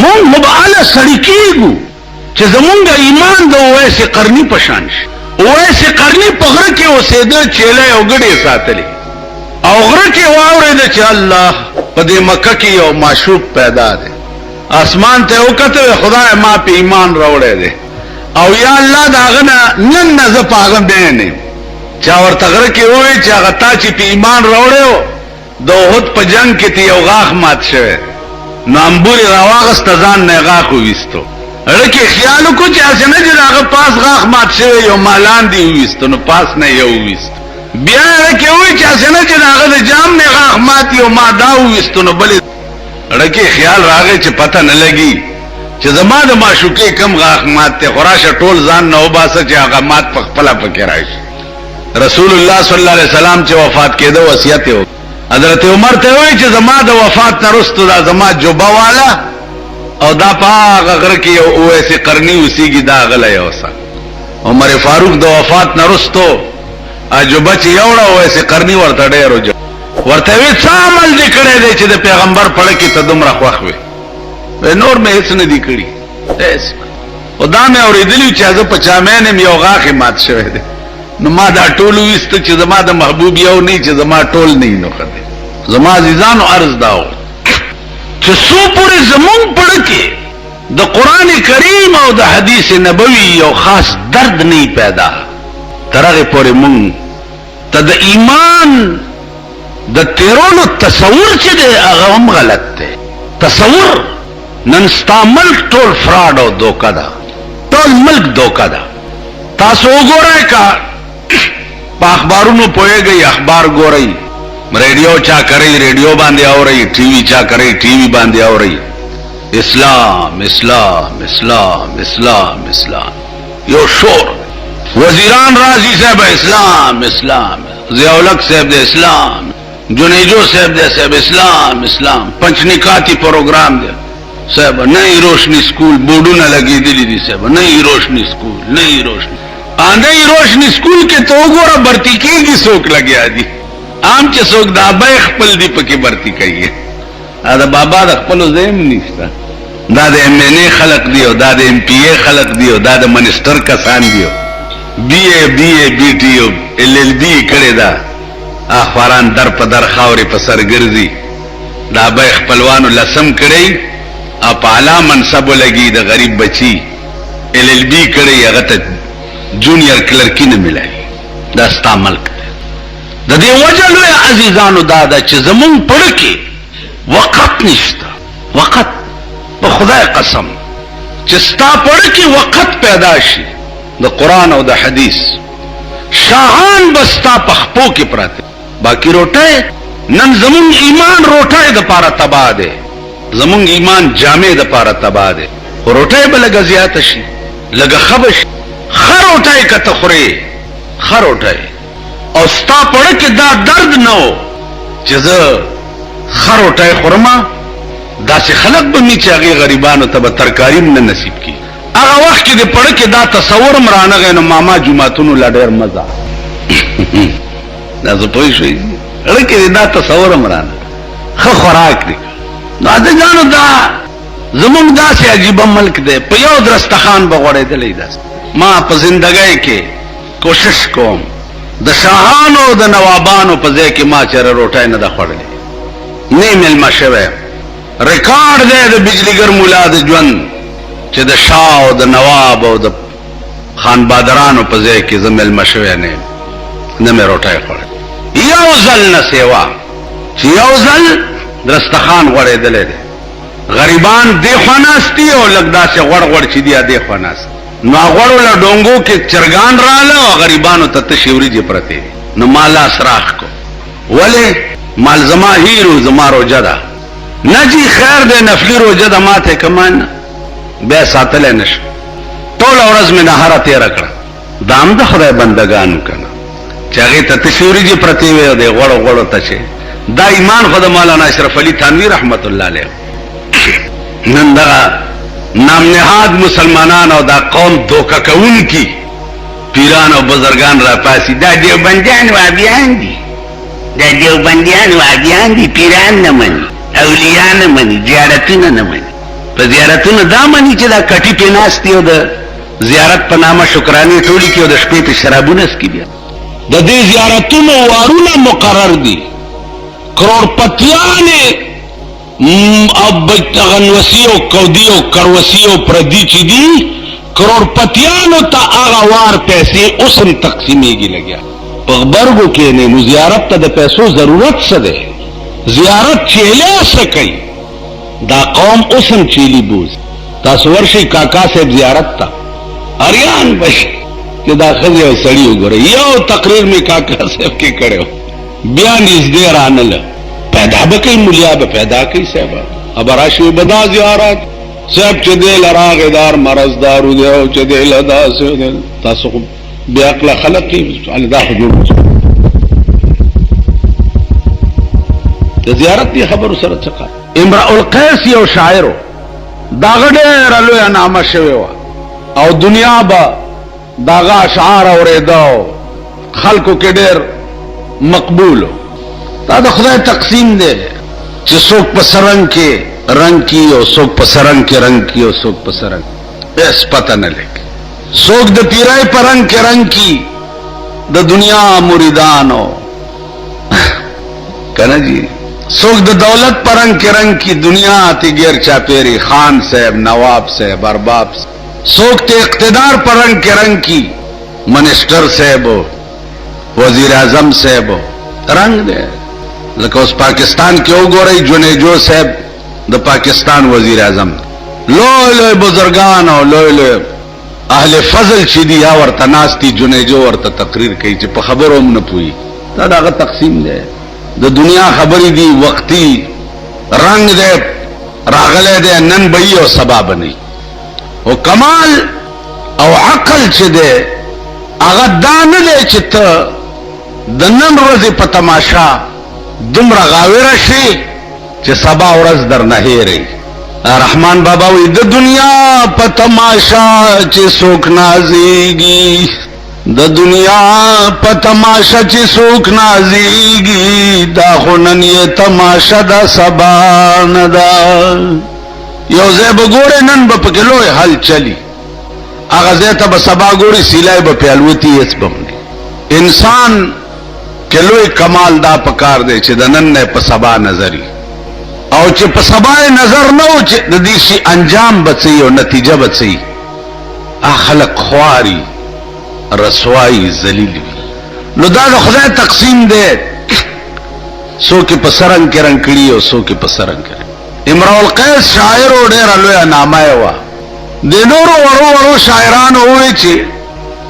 مونږ مبعاله سړی کېږو چې زمونږ ایمان د اویس قرني په شان شي. اویس قرني په غره کې اوسېده، چیلې او ګډې ساتلې او غره کې واورېده چې الله په دې مکه کې یو معشوق پیدا دی. اسمان ته وکتل، خدای ما په ایمان راوړی دی او یا الله دا هغه نن نه زه په هغه بیا نه یم. چا ورته غره کې ووایي چې هغه تا چې په ایمان راوړی د احد په جنگ کې ته یو غاښ مات شوی، نو امبورې راواغسته ځان نه یې غاښ وویستو. اړه کې خیال وکړو چې هسې نه چې د هغه پاس غاښ مات شوی یو ما لاندې وویستو، نو پاس نه یو وویستو. بیا اړه کې ووایي چې هسې نه چې د هغه د جام نه غاښ مات یو ما دا وویستو، نو بلې اړه کې خیال راغی چې پته نه لګي چې زما د معشوقې کم غاښ مات دی، خو راشه ټول ځان نه وباسه چې هغه مات په خپله پکې راشي. رسول الله صلی الله علیه وسلم چې وفات کېده وصیت یې حضرت عمر ته وایي چې زما د وفات نه وروسته دا زما جوبه والا او دا په هغه غره کې یو اویس قرني اوسېږي، دا غلی اوسه. عمر فاروق د وفات نه وروستو جوبه چې یوړه اویس قرني ورته ډېر وجه ورته وی څه عمل دې کړی دی چې د پیغمبر پړه کې ته دومره خوښ وې؟ نور مې هېڅ نه دي کړي، خو دا مې اورېدلي چې زه په چامین یم یو غاښ مات شوی دی، نو ما دا ټول وویسته چې زما د محبوب یو نه چې زما ټول نه نو ښه دی. زما عزیزانو عرض دا و چې څو پورې زمونږ پړه کې د قرآن کریم او د حدیث نبوي یو خاص درد نه پیدا، تر هغې پورې مونږ ته د ایمان د تیرولو تصور چې دی هغه هم غلط دی. تصور نن ستا ملک ټول فراډ او دوکه ده، ټول ملک دوکه ده. تاسو وګورئ که په اخبارونو پوهېږئ اخبار ګورئ، ریډیو چا کوي ریډیو باندې اورئ، ټي وي چا کوي ټي وي باندې اورئ، اسلام اسلام اسلام اسلام اسلام، یو شور. وزیران راضي صاحب اسلام اسلام، ضیاء الحق صاحب د اسلام، جنیجو صاحب د صاحب اسلام اسلام، پنچنیکاتی پروگرام دی صاحب، نئی روشنی سکول بورډونه لګېدلي دي صاحب، نئی روشنی سکول نئی روشنی. نئی روشنی سکول کې ته وګوره برتی کېږي څوک لګیا دي، عام چې څوک د ابای خپل دی پکې برتی کوي، دا بابا د خپلو ځای هم نشته، دا د ایم این اے خلق دی او دا د ایم پی اے خلق دی او دا د منسټر کسان دی، بی اے بی اے بی ټي او ایل ایل بی کړې ده، اخباران در په در خاورې په سر ګرځي، د ابای خپلوانو لسم کړی او په اعلی منصبو لګي، د غریب بچي ایل ایل بی کړی هغه ته جونیئر کلرکی نه ملایي. دا ستا ملک دی. د دې وجه لوی عزیزانو دا ده چې زمونږ پړه کې وقت نشته، وقت په خدای قسم چې ستا پړه کې وقت پیدا شي د قرآن او د حدیث، شاهان به ستا په خپو کې پراته. باقي روټۍ نن زمونږ ایمان روټۍ د پاره تباه دی، زمونږ ایمان جامع د پاره تباه دی، خو روټۍ به لږه زیاته شي، لږه ښه به شي. ښه روټۍ که ته خورې، ښه روټۍ، او ستا پړه کې دا درد نه و چې زه ښه روټۍ خورمه، داسې خلک به مي چې هغې غریبانو ته به ترکاري نه نصیب کړي. هغه وخت کې د پړه کې دا تصور هم رانغی، نو ماما جوماتونو لا ډېر مزه دا زه پوه شوئ، اړه کې دا تصور هم رانغی، ښه خوراک دی. نو عزیزانو دا زمونږ داسې عجیبه ملک دی، په یو درستخان به غوړېدلی داسې. ما په زندګۍ کې کوشش کوم د شاهانو او د نوابانو په ځای کې ما چېرې روټۍ نه ده خوړلې، نه مېلمه شوی. ریکارډ دی د بجلیګر مولا د ژوند چې د شاه او د نواب او د خان بادرانو په ځای کې زه مېلمه شوی نه یم، نه مې روټۍ خوړلې. یو ځل نه سیوا چې یو ځل درستخان غوړېدلی دی، غریبان دې خوا ناست دي او لږ داسې غوړ غوړ چې دي دې خوا ناست، نو غوړو له ډونګو کې چرګان رااله او غریبانو ته تشې وریجې پرتې دي. نو ما لاس راخ کو، ولې مال زما هیرو زما روجه ده، نه جی خیر دی نفلي روجه ده، ماته کمان بیا ساتلی نه شو، ټوله ورځ مې نهاره تېره کړه. دا هم د خدای بندګانو که نه چې هغې ته تشې وریجې پرتې وې او د غوړو غوړو تشې، دا ایمان خو د مولانا اشرف علي تھانوي رحمت الله علیه. نن دغه نام نهاد مسلمانان او دا قوم دوکه کوونکي پیران او بزرگان را پاسی، دا دیوبندیان وابیان دي، دا دیوبندیان وابیان دي، پیران نه مني، اولیاء نه مني، زیارتونه نه مني. په زیارتونو دا مني چې دا کټي پې ناست دي او د زیارت په نامه شکرانې ټولې کړي او د شپې په شرابونه څکي بیا د دې زیارتونو وارونه مقرر دي کروڑپتیانې غنوسی او کودی او کروسی او پردی چې دي کروڑپتیانو ته هغه وار پیسې اوس هم تقسیمېږي لګیا په غبرګو کې نه نو زیارت ته د پیسو ضرورت څه دی زیارت چیلې څه کوي دا قوم اوس هم چیلی بوز تاسو ورشئ کاکا صاحب زیارت ته اریان بشي چې دا ښځې او سړي وګورئ یو تقریر مې کاکا صاحب کې کړی بیا نږدې رانله پیدا به کوي ملیا به پیدا کوي صاحب اب راشي بدا زیارت صاحب چې دی لراغې دار مرضدارو دی او چې دی له داسې دی تاسو خو بې عقله خلق کې دا خو جوړ د زیارت دې خبرو سره څه کار امرؤ القیس یو شاعرو دا هغه ډېره لویه نامه شوې وه او دنیا به د هغه اشعار اورېده خلکو کې ډېر مقبول دا د خدای تقسیم دی چې څوک په سرنګ کې رنگ کی او څوک په سرنګ کې رنگ کی او څوک په سرنګ بس پته نه لګي څوک د پیرای په رنگ کې رنگ کی د دنیا مریدانو کنه جی څوک د دولت په رنگ کې رنگ کی دنیا ته غیر چاپیری خان صاحب نواب صاحب ارباب څوک ته اقتدار په رنگ کې رنگ کی منسٹر صاحب وزیر اعظم صاحب رنگ دے لکه اوس پاکستان کې وګورئ جنیجو صاحب د پاکستان وزیر اعظم لوی لوی بزرگان او لوی لوی اهل فضل چې دی یا ورته ناستی جنیجو ورته تقریر کوي چې په خبرو هم نه پوي دا دغه تقسیم دی د دنیا خبرې دی وقتی رنگ دی راغلی دی نن به او سبا به نه او کمال او عقل چې دی هغه دا نه دی چې ته د نن ورځې په تماشا دومره غاوره شي چې سبا ورځ در نه هېرې رحمان بابا وی د دنیا په تماشا چې څوک نازېږي د دنیا په تماشا چې څوک نازېږي دا خو نن یې تماشا د سبا نه ده یو ځای به ګورې نن به پکې لوی حل چلی هغه ځای ته به سبا ګورې سیلای به پې الوتي هېڅ به هم انسان کې لوی کمال دا پکار دی چې د نن نه په سبا نظري او چې په سبا نظر نه و چې د دې شي انجام بچي او نتیجه بچي خلق خواري رسوایی ذلیل وي نو دا د خدای تقسیم دی څوک په سرنګ کې رنګ کړي او څوک په سرنګ کې امرؤ القیس شاعر او ډېره لویه نامه یې وه د نورو ورو ورو شاعرانو ووایي چې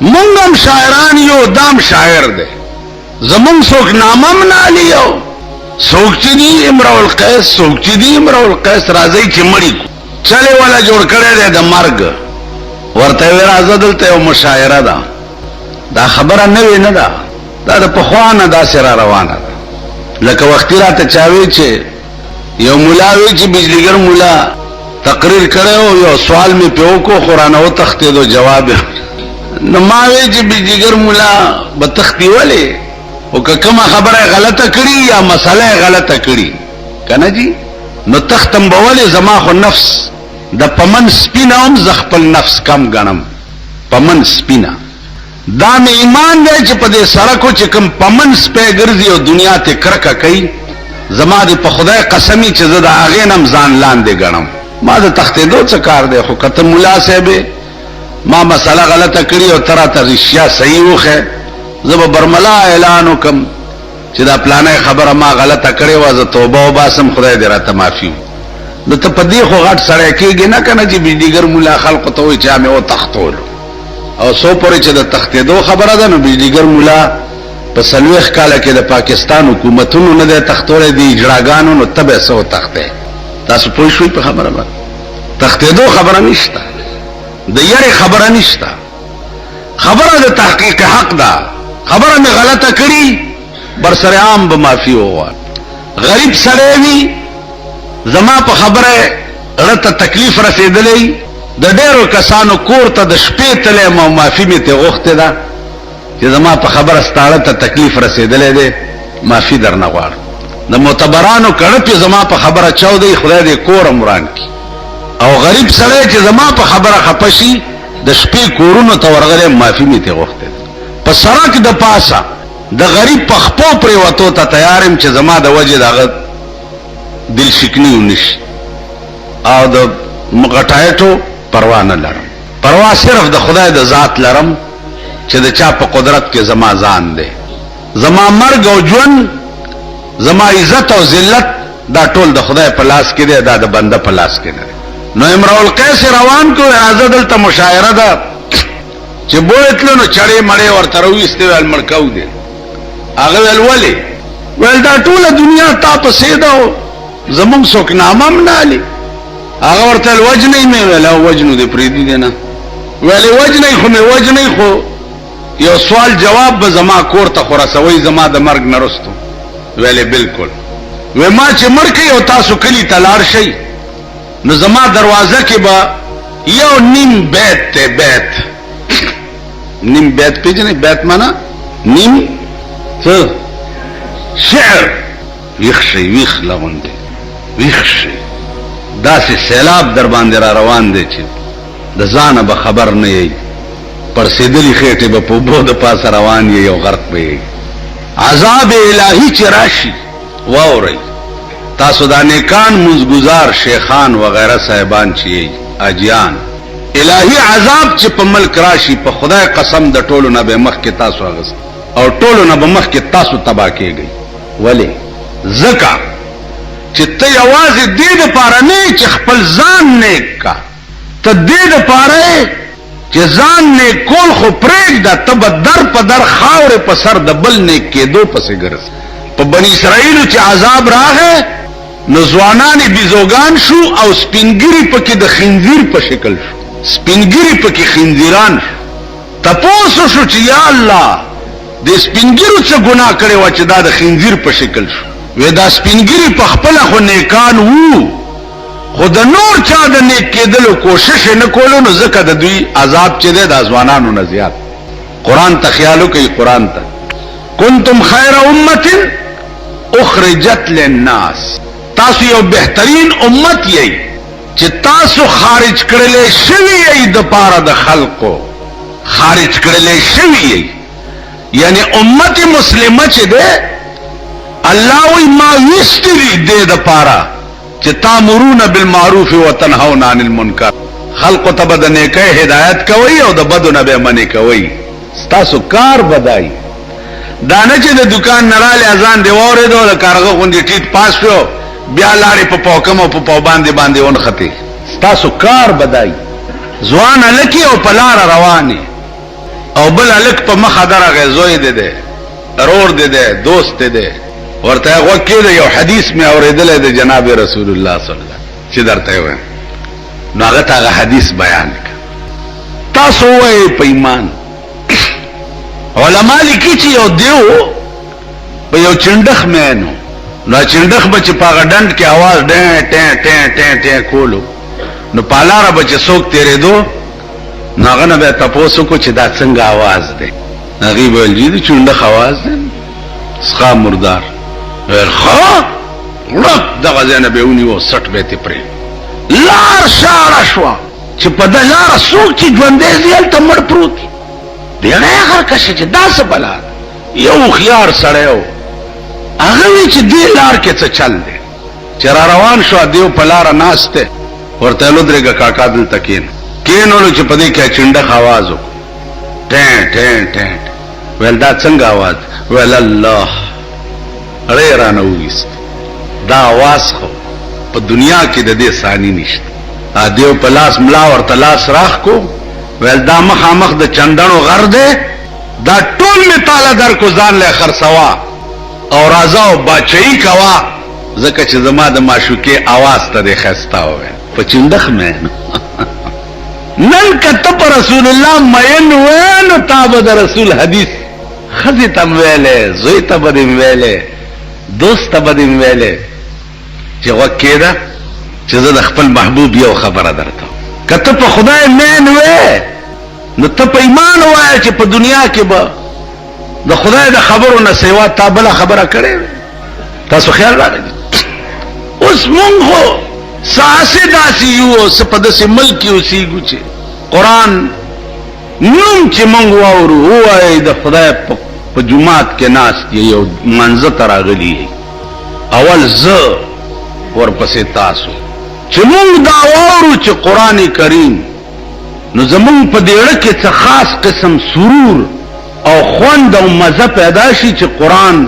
مونږ هم شاعران یو دام شاعر دی زمونږ څوک نامه هم نه لیو څوک چې دي امرؤ القیس څوک چې دي امرؤ القیس راځئ چې مړي کو چلې والا جوړ کړی دی د مرګ ورته وی راځه دلته یو مشاعره ده دا خبره نوې نه ده دا د پخوا نه داسې را روانه ده لکه وختي راته چا وی چې یو ملا وی چې بجلیګر ملا تقریر کړی یو سوال مې پې وکړو خو رانه وتښتېدو جواب نو ما وی چې بجلیګر ملا به تښتي ولې او که کومه خبره غلطه کړي یا مسله غلطه کړي کنه جی نو تختم به ولې زما خو نفس د پمن سپینه هم ز خپل نفس کم ګڼم پمن سپینه دا مې ایمان دی چې په دې سړکو چې کوم پمن سپی ګرځي او دنیا ته کرکه کوي زما دې په خدای قسمی چې زه د هغې نه هم ځان لاندې ګڼم ما د تښتېدو څه کار دی خو که ته ملا صاحبې ما مسله غلطه کړي او ته راته رښتیا صحیح وښیې زه به برملا اعلان وکم چې دا پلانه خبره ما غلطه کړې وه زه توبه وباسم خدای دې راته معافي نو ته په دې خو غټ سړی کېږي نه که نه چې بجلیګر ملا خلقو ته وایي چې مې وتښتولو او څو پورې چې د تښتېدو خبره ده نو بجلیګر ملا په 40 کاله کې د پاکستان حکومتونو نه دی تښتولی د اجراګانو نو ته به څه وتښتې تاسو پوه شوئ په خبره باندې تښتېدو خبره نشته د یارې خبره نشته خبره د تحقیق حق ده خبره مې غلطه کړي برسر عام به معافي وغواړم غریب سړی وي زما په خبره غلطه تکلیف رسېدلی د ډېرو کسانو کور ته د شپې تلی یم او معافي مې ترې غوښتې ده چې زما په خبره ستاړه ته تکلیف رسېدلی دی معافي در نه غواړم د معتبرانو کړپ یې زما په خبره چاودی خدای دې کور هم وران کړي او غریب سره چې زما په خبره خپشي د شپې کورونو ته ورغله معافي می ته وخت په سړک د پاسه د غریب په خپو پر وته ته تیارم چې زما د وجه دغه دل شکنی ونشي او د مغټایټو پروا نه لرم پروا صرف د خدای د ذات لرم چې د چا په قدرت کې زما ځان دی زما مرګ او ژوند زما عزت او ذلت دا ټول د خدای په لاس کې دی دا د بنده په لاس کې نه نو امرؤ القیس روان کو ازدل ته مشاعره ده چې بوتلو نو چړې مړې ورته رويسته ول مړکاو دي هغه ول ولي ول دا ټول دنیا تا په سیدا زمون څوک نامم نه علي هغه ورته وجنې مې ولا وجنو دې پریدي دي نه ولی وجنې خو مې وجنې خو یو سوال جواب به زما کور ته خراسوي زما د مرګ نرستو ویلې بالکل و ما چې مرګ یو تاسو کلی تلار شي نو زما دروازه کې به یو نیم بیت ته بیت نیم بیت پیژنې بیت معنا نیم څه شعر ویخشي ویخ لغونده ویخشي داسې سیلاب در باندې را روان دی چې د ځانه به خبر نه یې پر سیدلی خېټه به په بو د پاس روان یې یو غرق به عذاب الهی چې راشي واوري تاسو د نیکان مزګزار شیخان وغیرہ صاحبان چې اجیان الهی عذاب چې په ملک راشي په خدای قسم د ټولو نه به مخ کې تاسو اغست او ټولو نه به مخ کې تاسو تبا کېږي ولی زکا چې ته یوازې دې د پاره نه چې خپل ځان نیک کا ته دې د پاره چې ځان نه کول خو پرېږ ده ته به در په در خاورې په سر د بل نیک کېدو پسې ګرځ په بني اسرائیلو چې عذاب راغی نو ځوانان بیزوګان شو او سپینګری پکې د خنزیر په شکل شو سپینګری پکې خنزیران شو تپوسو شو چې یا الله د سپینګرو څه ګناه کړی و چې دا د خنزیر په شکل شو وې دا سپینګری په خپل خو نیکان وو خو د نور چا د نیک کېدلو کوشش نه کولو نو ځکه د دوی عذاب چې دی د ځوانانو نه زیات قرآن ته خیالو کوي قرآن ته کنتم خیر امت اخرجت للناس تاسو یو بهترین امت یې چې تاسو خارج کړلې شوی یې د پاره د خلقو خارج کړلې شوی یې یعنی امت مسلمه چې ده الله وی ما وستری دې د پاره چې تامرون بالمعروف وتنهون عن المنکر خلق ته بد نیکه هدایت کوي او د بدو نه به منی کوي تاسو کار بدای دانه چې د دکان نراله اذان دی وره دوه کارغه غوندي ټیټ پاس شو بیا لارې په پوکم او په پوباندې باندې اون خطي تاسو کار بدای ځوان الکی او پلار رواني او بل الک په مخ درغه زوی ده ضرور ده دوست ده ورته وکیل یو حدیث می اوریدل د جناب رسول الله صلی الله علیه وسلم چې درته و نو هغه حدیث بیان کړ تاسو وای په ایمان علماء لیکي چې یو دیو په یو چندخ مینو نو چندخ بچ پاغه ډند کې आवाज ډې ټې ټې ټې ټې کولو نو پالاره بچ څوک تیرې دو ناغه نه به تاسو کو چې دا څنګه आवाज ده هغه ویل دي چندخ आवाज ده څخه مردار خا رب دغه ځنه به ونی و 60 به ته پرې لار شار شوا چې په د لار څوک چې ژوندې زیل ته مړ پروت دی نه هغه کښ چې داس بلا یو خيار سړیو هغه چې دی لار کې څه چل دی چې روان شو دیو په لار ناشته ورته لو درګه کاکا دل تکین کینولو چې په دې کې چنډه आवाज و ټې ټې ټې ول دا څنګه आवाज ول الله اړه رانه وېست دا आवाज خو په دنیا کې د دې ثاني نشته ا دیو په لاس ملا ورته لاس راخ کو ول دا مخامخ د چندنو غر دی دا ټول می تعالی در کو ځان له خرڅوا او رازا او بچی کوا زکه چې زما د معشوقې आवाज ته خستا و په چندخ مې نن کتب رسول الله مین وینو تاب د رسول حدیث خذ تم ویله زوی تب دې ویله دوست تب دې ویله چې وکیدا چې زه د خپل محبوب یو خبره درته کته په خدای مین وې نو ته په ایمان وای چې په دنیا کې به د خدای د خبرو نه سیوا تا بل خبره کړې تاسو خیال راغلی اوس مونږ सासे दासी यू सपद से मल्की उसी गुचे कुरान नूम चे मंगवाउरू हुआ द खुदाय प जुमात के नास ये मंज़ तरागली है अवल ज और पसे तासो चमुंग दावाउरू चे कुरान करीम नु जमुंग पदेड़ के च खास किस्म सुरूर और खुंद और मजा पैदाशी चे कुरान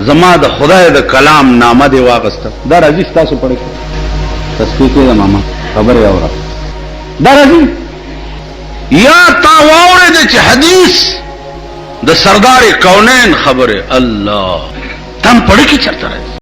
जमा द खुदाय द कलाम नामा दे वागस्ता दा राजी तासो पढ़े तस्बीह के मामा खबर है और दा राजी या तावाउरे दे चे हदीस द सरदार कौनैन खबर है अल्लाह तम पढ़े की चलता रहे